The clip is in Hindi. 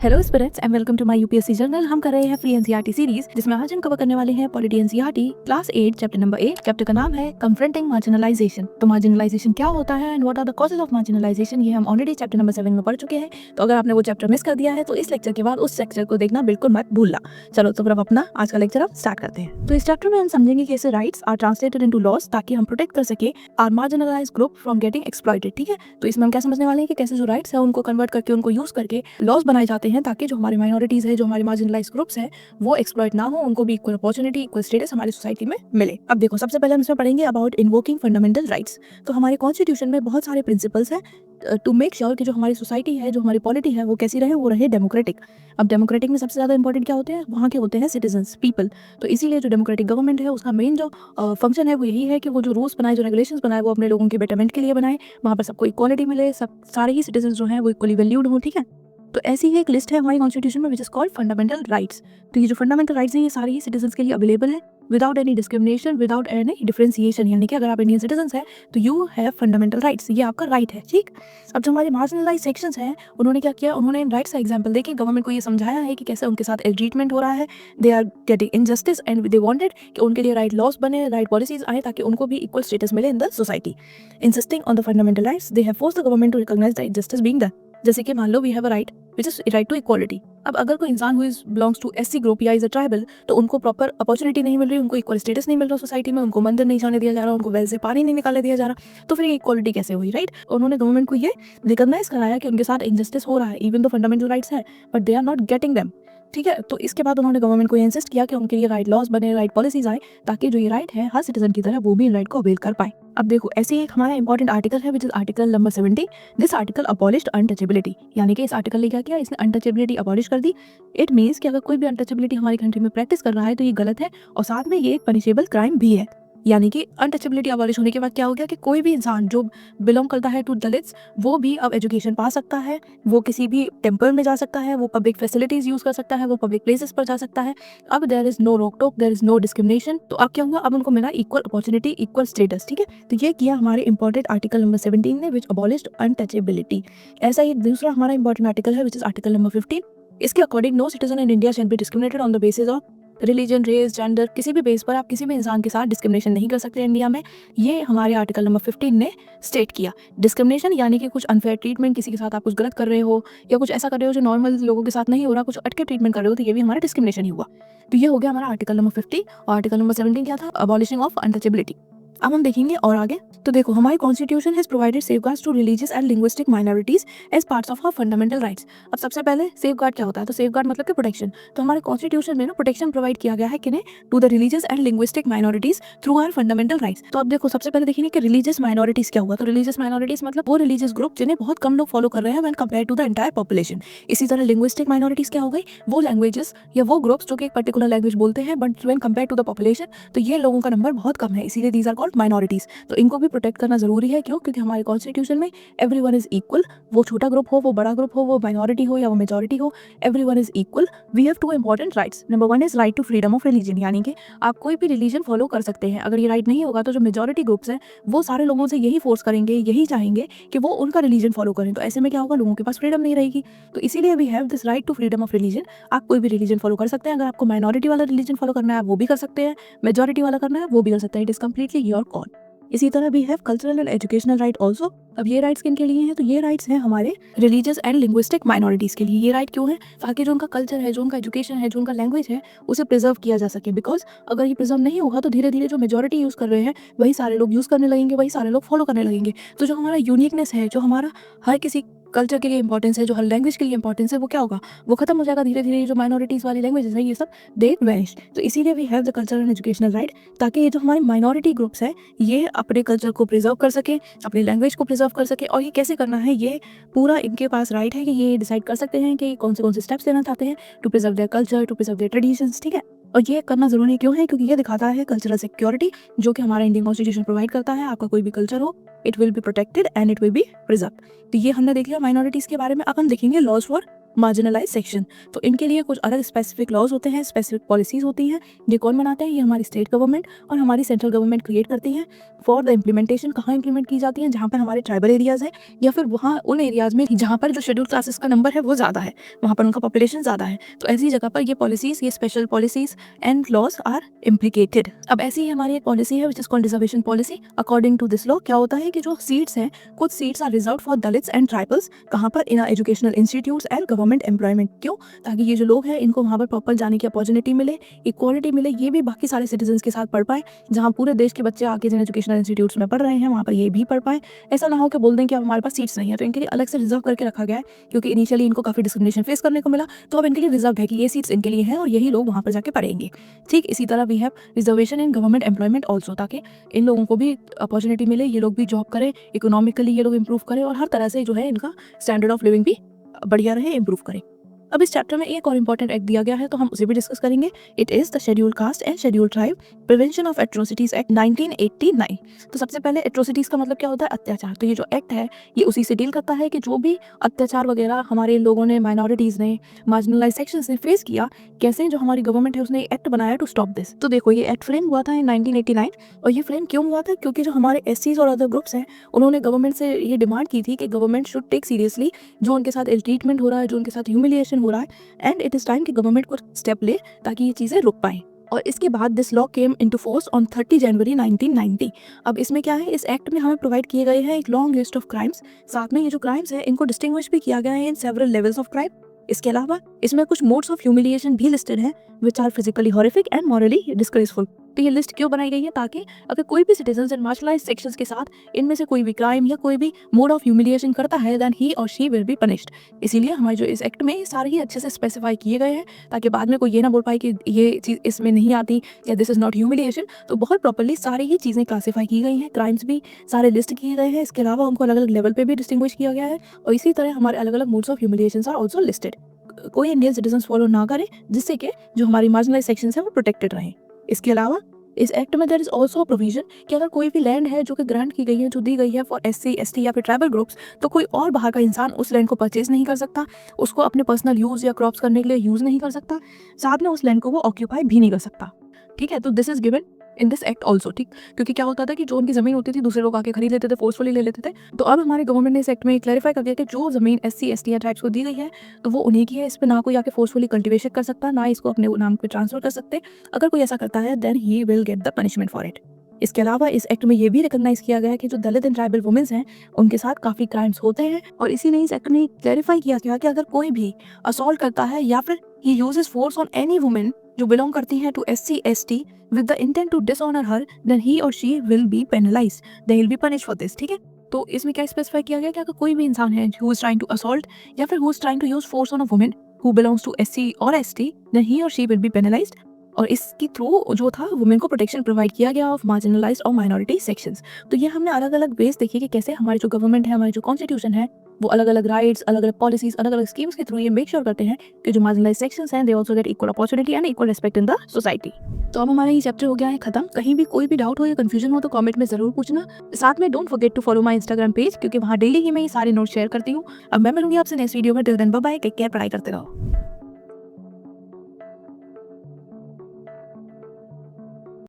Hello spirits and welcome to my UPSC journal. हम कर रहे हैं फ्री एनसीईआरटी सीरीज, जिसमें आज हम कवर करने वाले हैं polity NCERT class 8 chapter number 8। Chapter का नाम है कन्फ्रंटिंग मार्जिनलाइजेशन। तो मार्जिनलाइजेशन क्या होता है and what are the causes of marginalisation, ये हम ऑलरेडी चैप्टर नंबर 7 में पढ़ चुके हैं। तो अगर आपने वो चैप्टर मिस कर दिया है तो इस लेक्चर के बाद उस लेक्चर को देखना बिल्कुल मत भूलना। चलो तो फिर अपना आज का लेक्चर अब स्टार्ट करते हैं। तो इस चैप्टर में हम समझेंगे कैसे rights are translated into laws, ताकि हम प्रोटेक्ट कर सके our marginalised group from getting exploited. ठीक है, तो इसमें हम क्या समझने वाले हैं कि कैसे जो राइट्स है उनको कन्वर्ट करके उनको यूज करके लॉज बनाए जाते हैं, ताकि जो हमारे माइनॉरिटीज है, जो हमारे मार्जिनलाइज्ड ग्रुप्स हैं, वो एक्सप्लॉइट ना हो, उनको भी इक्वल अपॉर्चुनिटी, इक्वल स्टेटस हमारी सोसाइटी में मिले। अब देखो, सबसे पहले हम इसमें पढ़ेंगे अबाउट इन्वोकिंग फंडामेंटल राइट्स। तो हमारे कॉन्स्टिट्यूशन में बहुत सारे प्रिंसिपल्स हैं टू मेक श्योर कि जो हमारी सोसाइटी है, जो हमारी पॉलिटी है, वो कैसी रहे, वो रहे डेमोक्रेटिक। अब डेमोक्रेटिक में सबसे ज्यादा इंपॉर्टेंट क्या होते हैं, वहाँ के होते हैं सिटीजन्स, पीपल। तो इसीलिए जो डेमोक्रेटिक गवर्नमेंट है उसका मेन जो फंक्शन है वो यही है कि वो जो रूल्स बनाए, जो रेगुलेशंस बनाए, वो अपने लोगों के बेटरमेंट के लिए बनाए, वहाँ पर सबको इक्वालिटी मिले, सब सारे ही सिटीजन जो हैं वो इक्वली वैल्यूड हो। ठीक है, तो ऐसी ही एक लिस्ट है हमारी कॉन्स्टिट्यूशन में विच इज कॉल्ड फंडामेंटल राइट्स। तो ये जो फंडामेंटल राइट्स हैं ये सारी ही सिटीजन्स के लिए अवेलेबल है without any discrimination, without any differentiation. यानी कि अगर आप इंडियन सिटीजन्स हैं तो यू हैव फंडामेंटल राइट्स, ये आपका राइट है। ठीक, अब जो हमारे मार्जिनलाइज्ड सेक्शंस हैं उन्होंने क्या किया, उन्होंने इन राइट्स का एग्जांपल देके गवर्नमेंट को ये समझाया है कि कैसे उनके साथ ट्रीटमेंट हो रहा है, they are getting injustice and they wanted कि उनके लिए राइट लॉस बने, राइट पॉलिसीज आए, ताकि उनको भी इक्वल स्टेटस मिले in the society. Insisting on the fundamental rights they have forced the government to recognise the injustice being done. जैसे कि मान लो we have a right which is right to equality. अब अगर कोई इंसान who is belongs to SC group या इज अ ट्राइबल, तो उनको प्रॉपर अपॉर्चुनिटी नहीं मिल रही, उनको इक्वल स्टेटस नहीं मिल रहा सोसाइटी में, उनको मंदिर नहीं जाने दिया जा रहा, उनको वेल से पानी नहीं निकालने दिया जा रहा, तो फिर ये इक्वालिटी कैसे हुई, राइट। उन्होंने गवर्नमेंट को ये रिकॉग्नाइज कराया कि उनके साथ इनजस्टिस हो रहा है, इवन दो फंडामेंटल राइट्स है but they are not getting them. ठीक है, तो इसके बाद उन्होंने गवर्नमेंट को ये इंसिस्ट किया कि उनके लिए राइट लॉज बने, राइट पॉलिसीज आए, ताकि जो ये राइट है हर सिटीजन की तरह वो भी इन राइट को अवेल कर पाए। अब देखो, ऐसे एक हमारा इंपॉर्टेंट आर्टिकल है which is article number 70। This article abolished untouchability. यानी कि इस आर्टिकल ने क्या किया, इसने अनटचेबिलिटी अबॉलिश कर दी। इट मीन्स कि अगर कोई भी अनटचेबिलिटी हमारी कंट्री में प्रैक्टिस कर रहा है तो ये गलत है, और साथ में ये एक पनिशेबल क्राइम भी है। यानी कि अनटचेबिलिटी अबॉलिश होने के बाद क्या हो गया कि कोई भी इंसान जो बिलोंग करता है टू दलित्स, वो भी अब एजुकेशन पा सकता है, वो किसी भी टेम्पल में जा सकता है, वो पब्लिक फैसिलिटीज यूज कर सकता है, वो पब्लिक प्लेसेस पर जा सकता है। अब देयर इज नो रोक टोक, देयर इज नो डिस्क्रिमिनेशन। तो अब क्या हुआ, अब उनको मिला इक्वल अपॉर्चुनिटी, इक्वल स्टेटस। ठीक है, तो ये किया हमारे इंपॉर्टेंट आर्टिकल नंबर 17 ने विच अबॉलिश्ड अनटचेबिलिटी। ऐसा ही दूसरा हमारा इंपॉर्टेंट आर्टिकल है विच इज आर्टिकल नंबर 15। इसके according no citizen in India shall be discriminated on the basis of religion, race, gender, किसी भी बेस पर आप किसी भी इंसान के साथ डिस्क्रिमिनेशन नहीं कर सकते इंडिया में। ये हमारे आर्टिकल नंबर 15 ने स्टेट किया। डिस्क्रिमिनेशन यानी कि कुछ अनफेयर ट्रीटमेंट, किसी के साथ आप कुछ गलत कर रहे हो या कुछ ऐसा कर रहे हो जो नॉर्मल लोगों के साथ नहीं हो रहा, कुछ अटके ट्रीटमेंट कर रहे हो, तो ये भी हमारा डिस्क्रिमिनेशन ही हुआ। तो ये हो गया हमारा आर्टिकल नंबर 50। और आर्टिकल नंबर 17 क्या था, अबॉलिशिंग ऑफ अनटचेबिलिटी। अब हम देखेंगे और आगे। तो देखो, हमारी constitution has provided safeguards to religious and linguistic minorities as parts of our fundamental rights. अब सबसे पहले सेफगार्ड क्या होता है, तो सेफगार्ड मतलब कि प्रोटेक्शन। तो हमारे कॉन्स्टिट्यूशन में ना प्रोटेक्शन प्रोवाइड किया गया है किन्हें, to the religious and linguistic minorities through our fundamental rights. तो अब देखो, सबसे पहले देखेंगे कि रिलीजियस माइनॉरिटीज क्या हुआ। तो रिलीजियस माइनॉरिटीज मतलब वो रिलीजियस ग्रुप जिन्हें बहुत कम लोग फॉलो कर रहे हैं when compare to the entire population. इसी तरह लिंग्विस्टिक माइनॉरिटीज क्या हो गई, वो लैंग्वेजेस या वो ग्रुप्स जो कि एक पर्टिकुलर लैंग्वेज बोलते हैं but when compare to the population तो ये लोगों का नंबर बहुत कम है, इसीलिए दीज आर कॉल्ड माइनॉरिटीज। तो इनको भी प्रोटेक्ट करना जरूरी है। क्यों? क्योंकि हमारे कॉन्स्टिट्यूशन में एवरीवन इज इक्वल। वो छोटा ग्रुप हो, वो बड़ा ग्रुप हो, वो माइनॉरिटी हो या वो मेजॉरिटी हो, everyone is equal. We have two important rights. Number 1 is right to freedom of religion, यानी कि आप कोई भी रिलीजन फॉलो कर सकते हैं। अगर ये राइट नहीं होगा तो जो मेजॉरिटी ग्रुप्स हैं वो सारे लोगों से यही फोर्स करेंगे, यही चाहेंगे कि वो उनका रिलीजन फॉलो करें। तो ऐसे में क्या होगा, लोगों के पास फ्रीडम नहीं रहेगी। तो इसीलिए we have this right to freedom of religion. आप कोई भी रिलीजन फॉलो कर सकते हैं। अगर आपको माइनॉरिटी वाला रिलीजन फॉलो करना है आप वो भी कर सकते हैं, मेजॉरिटी वाला करना है वो भी कर सकते हैं। It is completely your call. इसी तरह we have cultural and educational right also. अब ये राइट्स किन के लिए हैं, तो ये राइट्स हैं हमारे रिलीजियस एंड लिंग्विस्टिक माइनॉरिटीज के लिए। ये राइट क्यों है, ताकि जो उनका कल्चर है, जो उनका एजुकेशन है, जो उनका लैंग्वेज है, उसे प्रिजर्व किया जा सके। बिकॉज अगर ये प्रिजर्व नहीं होगा तो धीरे धीरे जो मेजॉरिटी यूज कर रहे हैं वही सारे लोग यूज करने लगेंगे, वही सारे लोग फॉलो करने लगेंगे। तो जो हमारा यूनिकनेस है, जो हमारा हर किसी कल्चर के लिए इंपॉर्टेंस है, जो हर लैंग्वेज के लिए इंपॉर्टेंस है, वो क्या होगा, वो खत्म हो जाएगा धीरे धीरे। जो माइनॉरिटीज वाली लैंग्वेजेस है ये सब दे वैनिश। तो इसीलिए we have the cultural and educational right, ताकि ये जो हमारे माइनॉरिटी ग्रुप्स है ये अपने कल्चर को प्रिजर्व कर सके, अपनी लैंग्वेज को प्रिजर्व कर सके। और ये कैसे करना है, ये पूरा इनके पास राइट है कि ये डिसाइड कर सकते हैं कि कौन से स्टेप्स लेना चाहते हैं to preserve their culture, to preserve their traditions. ठीक है, और ये करना जरूरी क्यों है, क्योंकि ये दिखाता है कल्चरल सिक्योरिटी जो कि हमारा इंडियन कॉन्स्टिट्यूशन प्रोवाइड करता है। आपका कोई भी कल्चर हो, it will be protected and it will be preserve. तो ये हमने देख लिया माइनॉरिटीज के बारे में। अब हम देखेंगे लॉज फॉर मार्जिनलाइज सेक्शन। तो इनके लिए कुछ अलग स्पेसिफिक लॉज होते हैं, स्पेसिफिक पॉलिसीज होती हैं। ये कौन बनाते हैं? ये हमारी स्टेट गवर्नमेंट और हमारी सेंट्रल गवर्नमेंट क्रिएट करती है फॉर द इम्प्लीमेंटेशन। कहाँ इंप्लीमेंट की जाती है? जहाँ पर हमारे ट्राइबल एरियाज हैं या फिर वहाँ उन एरियाज में जहाँ पर जो शेड्यूल क्लासेस का नंबर है वो ज़्यादा है, वहाँ पर उनका पॉपुलेशन ज़्यादा है। तो ऐसी जगह पर ये पॉलिसीज, ये special policies and laws are implicated. अब ऐसी ही हमारी एक पॉलिसी है which is called reservation policy. According to this law क्या होता है कि जो सीट्स हैं, कुछ seats are reserved for Dalits and tribals. कहाँ पर? In educational institutes and government employment. क्यों? ताकि ये जो लोग हैं इनको वहाँ पर प्रॉपर जाने की अपॉर्चुनिटी मिले, इक्वालिटी मिले, ये भी बाकी सारे सिटीजन्स के साथ पढ़ पाए। जहाँ पूरे देश के बच्चे आके जिन एजुकेशनल इंस्टीट्यूट्स में पढ़ रहे हैं वहाँ पर ये भी पढ़ पाए। ऐसा ना हो कि बोल दें कि अब हमारे पास सीट्स नहीं है। तो इनके लिए अलग से रिजर्व करके रखा गया है, क्योंकि इनिशियली इनको काफ़ी डिस्क्रिमिनेशन फेस करने को मिला। तो अब इनके लिए रिजर्व है कि ये सीट्स इनके लिए हैं और यही लोग वहाँ पर जाके पढ़ेंगे। ठीक इसी तरह we have reservation in government employment also, ताकि इन लोगों को भी अपॉर्चुनिटी मिले, ये लोग भी जॉब करें, इकोनॉमिकली ये लोग इंप्रूव करें और हर तरह से जो है इनका स्टैंडर्ड ऑफ लिविंग भी बढ़िया रहे, इंप्रूव करें। अब इस चैप्टर में एक और इंपॉर्टेंट एक्ट दिया गया है तो हम उसे भी डिस्कस करेंगे। It is the schedule caste and schedule tribe prevention of atrocities act 1989। तो सबसे पहले एट्रोसिटीज का मतलब क्या होता है? अत्याचार। तो ये जो एक्ट है ये उसी से डील करता है कि जो भी अत्याचार वगैरह हमारे लोगों ने, माइनॉरिटीज ने, मार्जिनलाइज सेक्शंस ने फेस किया, कैसे जो हमारी गवर्नमेंट है उसने एक्ट बनाया टू स्टॉप दिस। तो देखो ये एक्ट फ्रेम हुआ था इन 1989 और ये फ्रेम क्यों हुआ था? क्योंकि जो हमारे एससीज और अदर ग्रुप्स हैं उन्होंने गवर्नमेंट से ये डिमांड की थी कि गवर्नमेंट शुड टेक सीरियसली जो उनके साथ इल ट्रीटमेंट हो रहा है, जो उनके साथ ह्यूमिलिएशन हो रहा है, एंड इट इज टाइम कि गवर्नमेंट को स्टेप ले ताकि ये चीज़ें रुक पाएं। और इसके बाद this law came into force on 30 जनवरी 1990। अब इसमें क्या है? इस एक्ट में हमें प्रोवाइड किए गए हैं एक लॉन्ग लिस्ट ऑफ क्राइम्स। साथ में ये जो क्राइम्स हैं इनको डिस्टिंग्विश भी किया गया है in several levels of crime. इसके अलावा इसमें कुछ मोड्स ऑफ ह्यूमिलिएशन भी लिस्टेड हैं which are physically horrific and morally disgraceful. तो ये लिस्ट क्यों बनाई गई है? ताकि अगर कोई भी सिटीजन इन मार्शलाइज्ड सेक्शंस के साथ इनमें से कोई भी क्राइम या कोई भी मोड ऑफ ह्यूमिलिएशन करता है देन ही और शी विल बी पनिश्ड। इसीलिए हमारे जो इस एक्ट में सारे ही अच्छे से स्पेसिफाई किए गए हैं ताकि बाद में कोई ये ना बोल पाए कि ये चीज़ इसमें नहीं आती या दिस इज नॉट ह्यूमिलिएशन। तो बहुत प्रॉपर्ली सारी ही चीज़ें क्लासीफाई की गई हैं, क्राइम्स भी सारे लिस्ट किए गए हैं। इसके अलावा उनको अलग अलग लेवल पे भी डिस्टिंग्विश किया गया है और इसी तरह हमारे अलग अलग modes of humiliation are also listed. कोई इंडियन सिटीजन फॉलो ना करें जिससे कि जो हमारी मार्जिनलाइज सेक्शंस हैं वो प्रोटेक्टेड रहें। इसके अलावा इस एक्ट में देयर इज ऑल्सो प्रोविजन कि अगर कोई भी लैंड है जो कि ग्रांट की गई है, जो दी गई है फॉर एससी, एसटी या फिर ट्राइबल ग्रुप्स, तो कोई और बाहर का इंसान उस लैंड को परचेज नहीं कर सकता, उसको अपने पर्सनल यूज़ या क्रॉप्स करने के लिए यूज़ नहीं कर सकता, साथ में उस लैंड को वो ऑक्यूपाई भी नहीं कर सकता। ठीक है, तो this is given in this act also. ठीक, क्योंकि क्या होता था कि जो उनकी ज़मीन होती थी दूसरे लोग आके खरीद लेते थे, फोर्सफुली ले लेते थे। तो अब हमारे गवर्नमेंट ने इस एक्ट में क्लैरिफाई कर दिया कि जो ज़मीन एससी, एसटी या ट्राइब्स को दी गई है तो वो उन्हीं की है। इस पर ना कोई आके फोर्सफुली कल्टिवेशन कर सकता, ना इसको अपने नाम पे ट्रांसफर कर सकते। अगर कोई ऐसा करता है then he will get the punishment for it. इसके अलावा इस एक्ट में ये भी रिकॉग्नाइज किया गया है कि जो दलित एंड ट्राइबल वुमेन्स हैं उनके साथ काफ़ी क्राइम्स होते हैं और इसीलिए इस एक्ट में क्लैरिफाई किया गया कि अगर कोई भी असॉल्ट करता है या फिर he uses force on any women जो बिलोंग करती हैं to SC, ST with the intent to dishonor her, then he or she will be penalized. They will be punished for this. ठीक है, तो इसमें क्या स्पेसिफाई किया गया कि अगर कोई भी इंसान है who is trying to assault या फिर who is trying to use force on a woman who belongs to SC or ST, then he or she will be penalized. और इसके थ्रू जो था वुमेन को प्रोटेक्शन प्रोवाइड किया गया ऑफ मार्जिनलाइज्ड और माइनॉरिटी सेक्शंस। तो ये हमने अलग अलग वेज देखी कि कैसे हमारी जो गवर्नमेंट है, हमारी जो कॉन्स्टिट्यूशन है, वो अलग अलग राइट्स, अलग अलग पॉलिसीज, अलग अलग स्कीम्स के थ्रू ये मेक श्योर करते हैं कि जो मार्जिनलाइज्ड सेक्शंस हैं they also get equal opportunity and equal respect in the society. तो अब हमारा ये चैप्टर हो गया है खत्म। कहीं भी कोई भी डाउट हो या कंफ्यूजन हो तो कमेंट में जरूर पूछना। साथ में don't forget to follow my Instagram page क्योंकि वहाँ डेली ही मैं ये सारे नोट्स शेयर करती हूँ। अब मैं मिलूंगी आपसे नेक्स्ट वीडियो में। Till then bye bye, take care, पढ़ाई करते रहो।